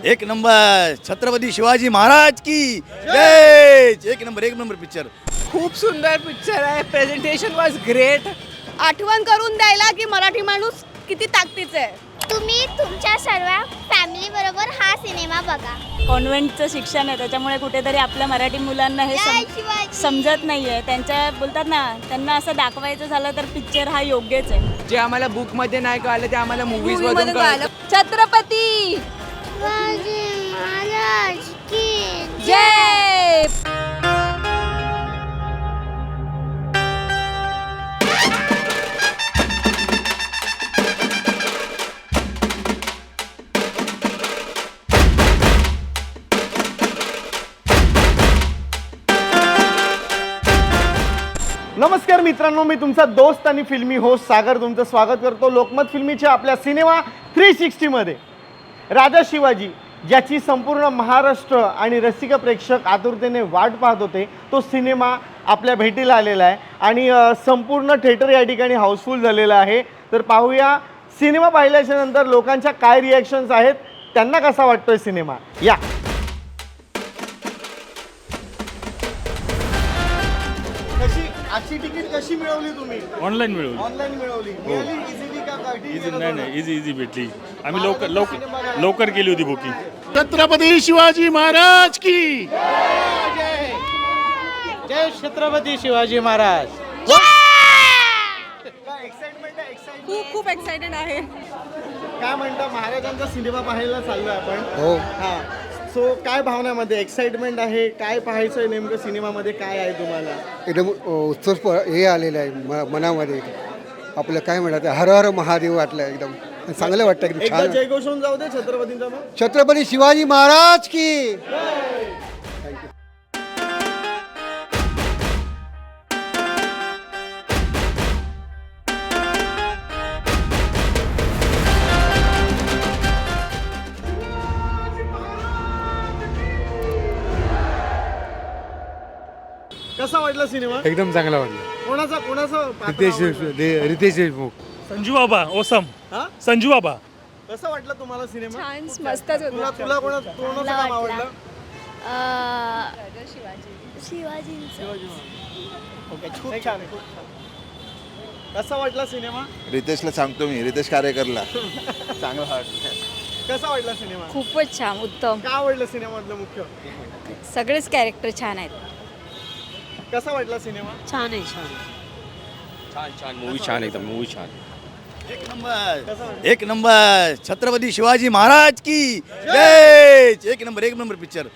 एक नंबर छत्रपती शिवाजी महाराज की जय. एक नंबर पिक्चर. खूप सुंदर पिक्चर आहे. Presentation was great. आठवण करून द्यायला की मराठी माणूस किती ताकदीचा आहे. तुम्ही तुमच्या सर्व फॅमिली बरोबर हा सिनेमा बघा. कॉन्व्हेंटचं शिक्षण आहे त्याच्यामुळे कुठेतरी आपल्या मराठी मुलांना हे समजत नाही आहे. त्यांच्या बोलतात ना, त्यांना असं दाखवायचं झालं तर पिक्चर हा योग्यच आहे. जे आम्हाला बुक मध्ये नाही कळलं ते आम्हाला मूवीज मधून कळलं. छत्रपती महाराज की जय. नमस्कार मित्रांनो, मी तुमचा दोस्त आणि फिल्मी होस्ट सागर तुमचं स्वागत करतो लोकमत फिल्मीच्या आपल्या सिनेमा 360मध्ये. राजा शिवाजी, ज्याची संपूर्ण महाराष्ट्र आणि रसिक प्रेक्षक आतुरतेने वाट पाहत होते, तो सिनेमा आपल्या भेटीला आलेला आहे आणि संपूर्ण थिएटर या ठिकाणी हाऊसफुल झालेलं आहे. तर पाहूया सिनेमा पाहिल्याच्या नंतर लोकांच्या काय रिॲक्शन्स आहेत, त्यांना कसा वाटतोय सिनेमा. या आजची तिकीट कशी मिळवली तुम्ही? ऑनलाईन मिळवली. ऑनलाईन मिळवली. इझिली का इझी नाही इझी भेटली. आम्ही लवकर केली होती बुकिंग. छत्रपती शिवाजी महाराज की जय. छत्रपती शिवाजी महाराज. खूप एक्साइटेड आहे. काय म्हणता, महाराजांचा सिनेमा पाहायला चाललोय आपण. हो. हा, सो काय भावनामध्ये एक्साइटमेंट आहे, काय पाहायचंय नेमकं सिनेमामध्ये, काय आहे तुम्हाला? एकदम उत्सव हे आलेलं आहे मनामध्ये. आपलं काय म्हणतात, हर हर महादेव वाटलं एकदम चांगलं वाटतं. एकदम एकदा छान. जयघोष होऊन जाऊ दे छत्रपतींचा मग. छत्रपती शिवाजी महाराज की. कसा वाटला सिनेमा? एकदम चांगला वाटलं. कोणाचा रितेश देशमुख. संजू बाबा ओसम. हा? संजू बाबा. कसा वाटला तुम्हाला सिनेमा? छान, मस्तच होता. तुला कोणाचं काम आवडलं? शिवाजींचं. ओके, खूप छान आहे, खूप छान. कसा वाटला सिनेमा? रितेशला सांगतो मी, रितेश कार्यकरला चांगला वाटलं. कसा वाटला सिनेमा? खूपच छान, उत्तम. काय आवडलं सिनेमातलं मुख्य? सगळेच कॅरेक्टर छान आहेत. कसा वाटला सिनेमा? छान आहे. छान मूवी छान एकदम मूवी छान. एक नंबर छत्रपती शिवाजी महाराज की जय. एक नंबर पिक्चर.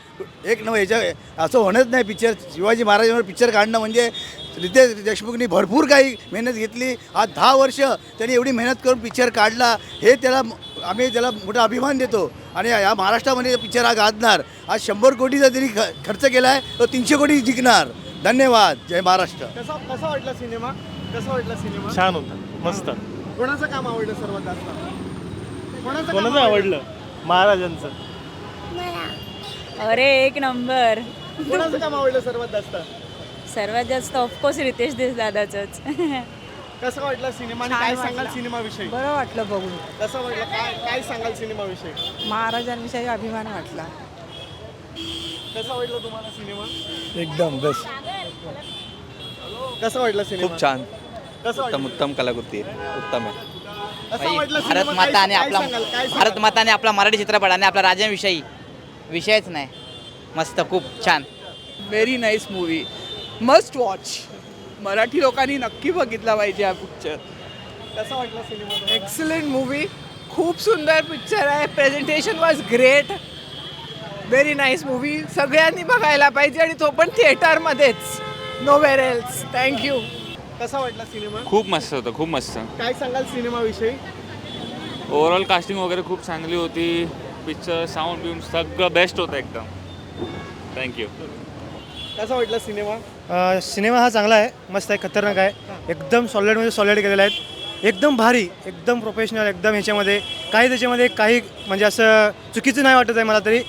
एक नंबर. याच्या असं होणंच नाही. पिक्चर शिवाजी महाराजांवर पिक्चर काढणं म्हणजे रितेश देशमुखनी भरपूर काही मेहनत घेतली. आज 10 वर्ष त्यांनी एवढी मेहनत करून पिक्चर काढला, हे आम्ही त्याला मोठा अभिमान देतो. आणि या महाराष्ट्रामध्ये पिक्चर हा गाजणार. आज 100 कोटीचा त्यांनी खर्च केला आहे, तो 300 कोटी जिंकणार. धन्यवाद. जय महाराष्ट्र. कसा वाटला सिनेमा? कसा वाटला सिनेमा? छान होता, मस्त. कोणाचं काम आवडलं सर्वात जास्त? कोणाचं आवडलं? महाराजांचं. अरे एक नंबर. कोणाचं काम आवडलं सर्वात जास्त? सर्वात जास्त ऑफकोर्स रितेश देश दादाचंच. कसा वाटला सिनेमा आणि काय सांगाल सिनेमाविषयी? बरं वाटलं बघून. कसा वाटला, काय सांगाल सिनेमाविषयी? महाराजांविषयी अभिमान वाटला. कसा वाटला तुम्हाला सिनेमा? एकदम बेस्ट. कसा वाटला सिनेमा? खूप छान. कसा वाटला? उत्तम कलाकृती उत्तम आहे. कसा वाटला भारत सिनेमा? माता आणि काय आपला सांगाल? काय भारत सांगाल? माता आणि आपला मराठी चित्रपट आणि आपल्या राज्याविषयी विषयच नाही. मस्त, खूप छान. Very nice movie. Must watch. Marathi लोकांनी नक्की बघितला पाहिजे हा पिक्चर. कसा वाटला सिनेमा? Excellent movie. खूप सुंदर पिक्चर आहे. Presentation was great. Very nice movie. सगळ्यांनी बघायला पाहिजे आणि तो पण थिएटरमध्येच, नोवेअर एल्स. थँक्यू. कसा वाटला सिनेमा? खूप मस्त होतं, खूप मस्त. काय सांगाल सिनेमाविषयी? ओव्हरऑल कास्टिंग वगैरे खूप चांगली होती. पिक्चर साऊंड बिऊंड सगळं बेस्ट होतं एकदम. थँक्यू. कसा वाटला सिनेमा? सिनेमा हा चांगला आहे, मस्त आहे, खतरनाक आहे. एकदम सॉलिडमध्ये सॉलिड केलेला आहे. एकदम भारी, एकदम प्रोफेशनल, एकदम ह्याच्यामध्ये त्याच्यामध्ये काही म्हणजे असं चुकीचं नाही वाटत आहे मला तरी.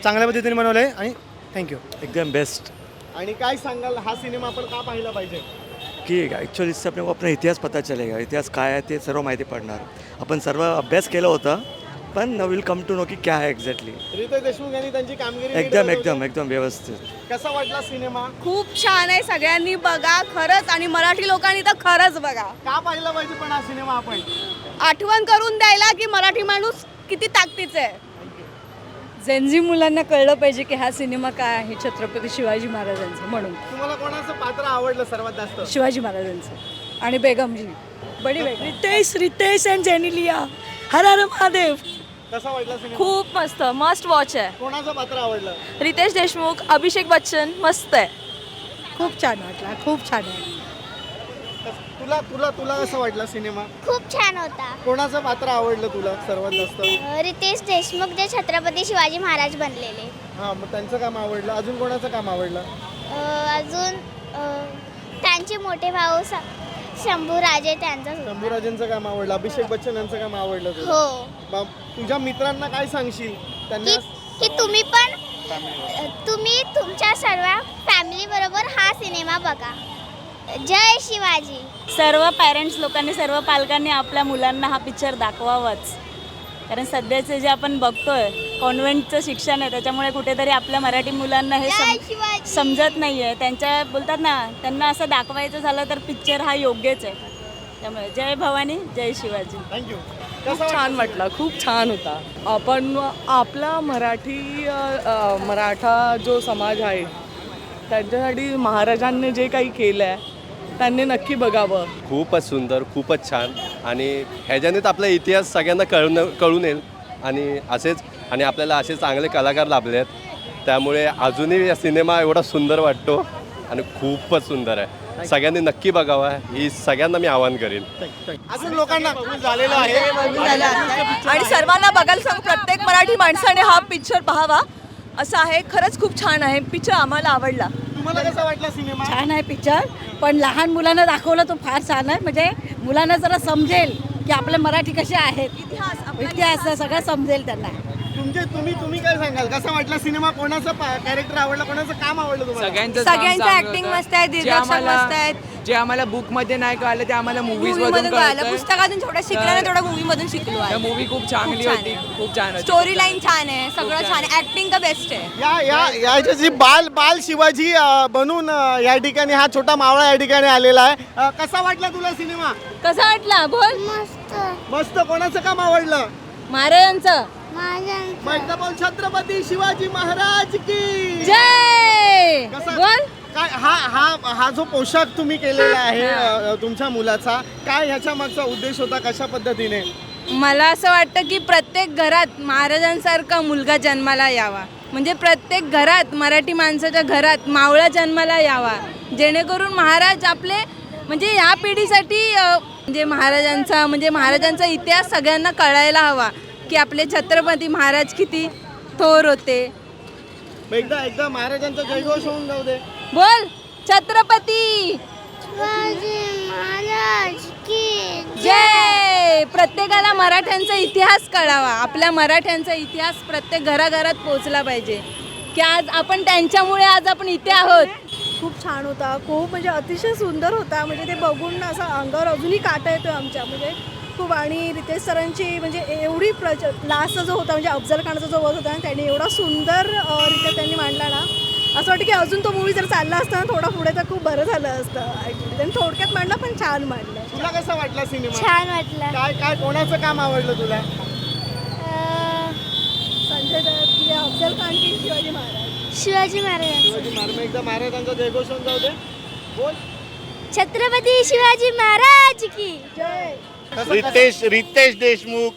चांगल्या पद्धतीने बनवलं आहे आणि थँक्यू. एकदम बेस्ट. आणि काय सांगाल, हा सिनेमा आपण का पाहिला पाहिजे? कि एक्चुअली इससे अपने को अपना इतिहास पता चलेगा, इतिहास काय आहे ते सर्व माहिती पडणार. आपण सर्व अभ्यास केला होता अपन विल कम टू नो की क्या है एक्झॅक्टली. रितेश देशमुख यांनी त्यांची कामगिरी एकदम नीट एकदम एकदम व्यवस्थित. कसा वाटला सिनेमा? खूप छान आहे, सगळ्यांनी बघा खरंच, आणि मराठी लोकांनी तर खरंच बघा. का पाहिला पाहिजे पण हा सिनेमा आपण? आठवण करून द्यायला की मराठी माणूस किती ताकदीचा आहे. जेनझी मुलांना कळलं पाहिजे की हा सिनेमा काय आहे, छत्रपती शिवाजी महाराजांचा. म्हणून तुम्हाला कोणाचं पात्र आवडलं सर्वात जास्त? शिवाजी महाराजांचं आणि बेगमजी बडी रितेश अँड जेनिलिया. हर हर महादेव. कसा वाटला सिनेमा? खूप मस्त, मस्ट वॉच आहे. कोणाचं पात्र आवडलं? रितेश देशमुख, अभिषेक बच्चन, मस्त आहे. खूप छान वाटला, खूप छान आहे. तुला तुला तुला कसा वाटला सिनेमा? खूप छान होता. कोणाचं पात्र आवडलं तुला सर्वात जास्त? रितेश देशमुख जे छत्रपती शिवाजी महाराज बनलेले. हां, मग त्यांचं काम आवडलं. अजून कोणाचं काम आवडलं? अजून त्यांचे मोठे भाऊ शंभूराजे त्यांचं. शंभूराजेंचं काम आवडलं. अभिषेक बच्चन यांचं काम आवडलं तुला? हो. मग तुझ्या मित्रांना काय सांगशील त्यांना? की तुम्ही तुमच्या सर्व फॅमिली बरोबर हा सिनेमा बघा. जय शिवाजी. सर्व पॅरेंट्स लोकांनी, सर्व पालकांनी आपल्या मुलांना हा पिक्चर दाखवावाच. कारण सध्याचे जे आपण बघतोय कॉन्व्हेंटचं शिक्षण आहे, त्याच्यामुळे कुठेतरी आपल्या मराठी मुलांना हे समजत नाही आहे. त्यांच्या बोलतात ना, त्यांना असं दाखवायचं झालं तर पिक्चर हा योग्यच आहे. त्यामुळे जय भवानी, जय शिवाजी. थँक्यू. खूप छान वाटला, खूप छान होता. आपण आपला मराठा जो समाज आहे त्यांच्यासाठी महाराजांनी जे काही केलं आहे त्यांनी नक्की बघावं. खूपच सुंदर, खूपच छान. आणि ह्याच्यानेच आपला इतिहास सगळ्यांना कळून येईल. आणि आपल्याला असे चांगले कलाकार लाभले आहेत. त्यामुळे अजूनही हा सिनेमा एवढा सुंदर वाटतो आणि खूपच सुंदर आहे. सगळ्यांनी नक्की बघावा, ही सगळ्यांना मी आवाहन करेन. अजून लोकांना झालेलं आहे आणि सर्वांना बघायला सांगू, प्रत्येक मराठी माणसाने हा पिक्चर पाहावा असं आहे. खरंच खूप छान आहे पिक्चर, आम्हाला आवडला. तुम्हाला कसा वाटला सिनेमा? छान आहे पिक्चर, पण लहान मुलांना दाखवलं तो फार छान आहे. म्हणजे मुलांना जरा समजेल की आपले मराठी कसे आहेत, इतिहास सगळं समजेल त्यांना. तुम्ही काय सांगाल? कसा वाटला सिनेमा? कोणाचं कॅरेक्टर आवडलं, कोणाचं काम आवडलं तुम्हाला? सगळ्यांचं ऍक्टिंग मस्त आहे, दिग्दर्शक मस्त आहेत. जे आम्हाला बुक मध्ये नाही कळलं ते आम्हाला मूवीज मधून कळलं. पुस्तकातून थोडं शिकलं ना, थोडं मूवी मधून शिकलो आहे. मूवी खूप चांगली होती, खूप छान होती. स्टोरी लाईन छान आहे, सगळं छान आहे, ऍक्टिंग का बेस्ट आहे. याच्याची बाल शिवाजी बनून या ठिकाणी हा छोटा मावळा या ठिकाणी आलेला आहे. कसा वाटला तुला सिनेमा? कसा वाटला बोल? मस्त. कोणाचं काम आवडलं? महाराजांचं. मग एकदा बोल, छत्रपती शिवाजी महाराज की जय. बोल. काय हा जो पोशाख तुम्ही केलेला आहे तुमच्या मुलाचा, काय ह्याच्या मागचा उद्देश होता? कशा पद्धतीने? मला असं वाटतं की प्रत्येक घरात महाराजांसारखा मुलगा जन्माला यावा. म्हणजे प्रत्येक घरात, मराठी माणसाच्या घरात मावळा जन्माला यावा, जेणेकरून महाराज आपले म्हणजे ह्या पिढीसाठी म्हणजे महाराजांचा इतिहास सगळ्यांना कळायला हवा की आपले छत्रपती महाराज किती थोर होते. एकदा महाराजांचा जयघोष होऊन जाऊ दे. बोल, छत्रपती शिवाजी महाराज की जय. प्रत्येकाला मराठ्यांचा इतिहास कळावा, आपल्या मराठ्यांचा इतिहास प्रत्येक घराघरात पोहोचला पाहिजे की आज आपण त्यांच्यामुळे आज आपण इथे आहोत. खूप छान होता, खूप म्हणजे अतिशय सुंदर होता. म्हणजे ते बघून असं अंगावर अजूनही काटा येतो आमच्या. म्हणजे खूप. आणि रितेश सरांची म्हणजे एवढी लास्ट जो होता म्हणजे अफजल खानचा जो वध होता ना, त्यांनी एवढा सुंदर रित्या त्यांनी मांडला ना, असं वाटतं की अजून तो मूवी जर चालला असता ना थोडा पुढे तर खूप बरं झालं असतं. ॲक्च्युली त्यांनी थोडक्यात मांडला पण छान मांडलं. तुला कसा वाटला सिनेमा? छान वाटला. काय कोणाचं काम आवडलं तुला? संजय दत्त म्हणजे अफजल खान की शिवाजी महाराज? शिवाजी महाराज. एकदा महाराजांचा जयघोष होऊन जाऊ दे. बोल, छत्रपती शिवाजी महाराज की जय. रितेश देशमुख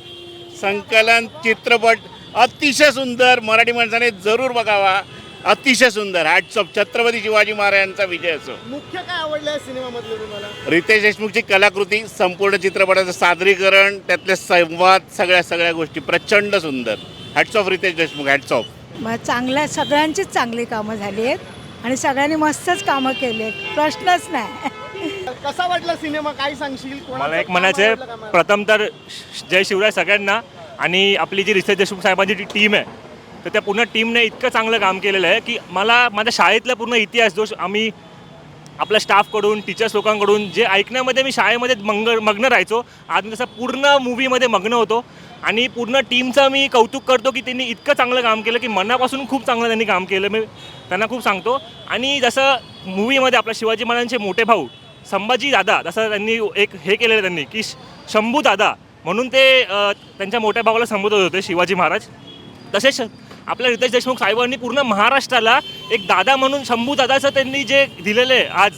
संकलन चित्रपट अतिशय सुंदर, मराठी माणसाने जरूर बघावा. अतिशय सुंदर. Hats of. छत्रपती शिवाजी महाराजांचा विजय असो. मुख्य काय आवडलं आहे सिनेमामधलं तुम्हाला? रितेश देशमुखची कलाकृती, संपूर्ण चित्रपटाचं सादरीकरण, त्यातले संवाद, सगळ्या गोष्टी प्रचंड सुंदर. Hats off Ritesh Deshmukh, hats off. चांगल्या सगळ्यांचीच चांगली कामं झाली आहेत आणि सगळ्यांनी मस्तच कामं केली आहेत, प्रश्नच नाही. कसा वाटला सिनेमा? काय सांगशील? मला एक म्हणायचं आहे, प्रथम तर जय शिवराय सगळ्यांना. आणि आपली जी रितेश देशमुख साहेबांची जी टीम आहे, तर त्या पूर्ण टीमने इतकं चांगलं काम केलेलं आहे की मला माझ्या शाळेतला पूर्ण इतिहास जो आम्ही आपल्या स्टाफकडून, टीचर्स लोकांकडून जे ऐकण्यामध्ये मी शाळेमध्ये मग्न राहायचो, आज मी तसं पूर्ण मूवीमध्ये मग्न होतो. आणि पूर्ण टीमचं मी कौतुक करतो की त्यांनी इतकं चांगलं काम केलं की मनापासून खूप चांगलं त्यांनी काम केलं. मी त्यांना खूप सांगतो. आणि जसं मूवीमध्ये आपल्या शिवाजी महाराजांचे मोठे भाऊ संभाजी दादा, जसं त्यांनी एक हे केलेलं त्यांनी की शंभू दादा म्हणून ते त्यांच्या मोठ्या भावाला संबोधत होते शिवाजी महाराज. तसेच आपल्या रितेश देशमुख साहेबांनी पूर्ण महाराष्ट्राला एक दादा म्हणून शंभू दादाचं त्यांनी जे दिलेलं आहे आज,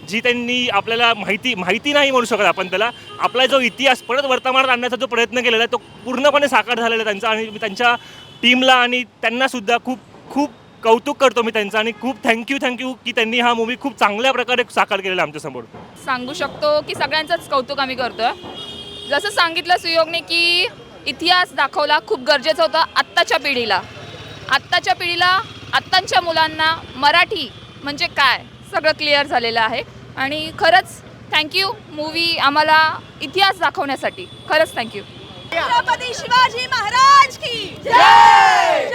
जी त्यांनी आपल्याला माहिती नाही म्हणू शकत आपण त्याला, आपला जो इतिहास परत वर्तमानात आणण्याचा जो प्रयत्न केलेला आहे तो पूर्णपणे साकार झालेला आहे त्यांचा. आणि मी त्यांच्या टीमला आणि त्यांनासुद्धा खूप खूप कौतुक करतो मी त्यांचं. आणि खूप थँक्यू की त्यांनी हा मूवी खूप चांगल्या प्रकारे साकार केलेला आमच्यासमोर. सांगू शकतो की सगळ्यांचंच कौतुक आम्ही करतोय. जसं सांगितलं सुयोगने की इतिहास दाखवला खूप गरजेचं होतं आत्ताच्या पिढीला, आत्ताच्या मुलांना मराठी म्हणजे काय सगळं क्लिअर झालेलं आहे. आणि खरंच थँक्यू मूवी आम्हाला इतिहास दाखवण्यासाठी. खरंच थँक्यू. छत्रपती शिवाजी महाराज की जय.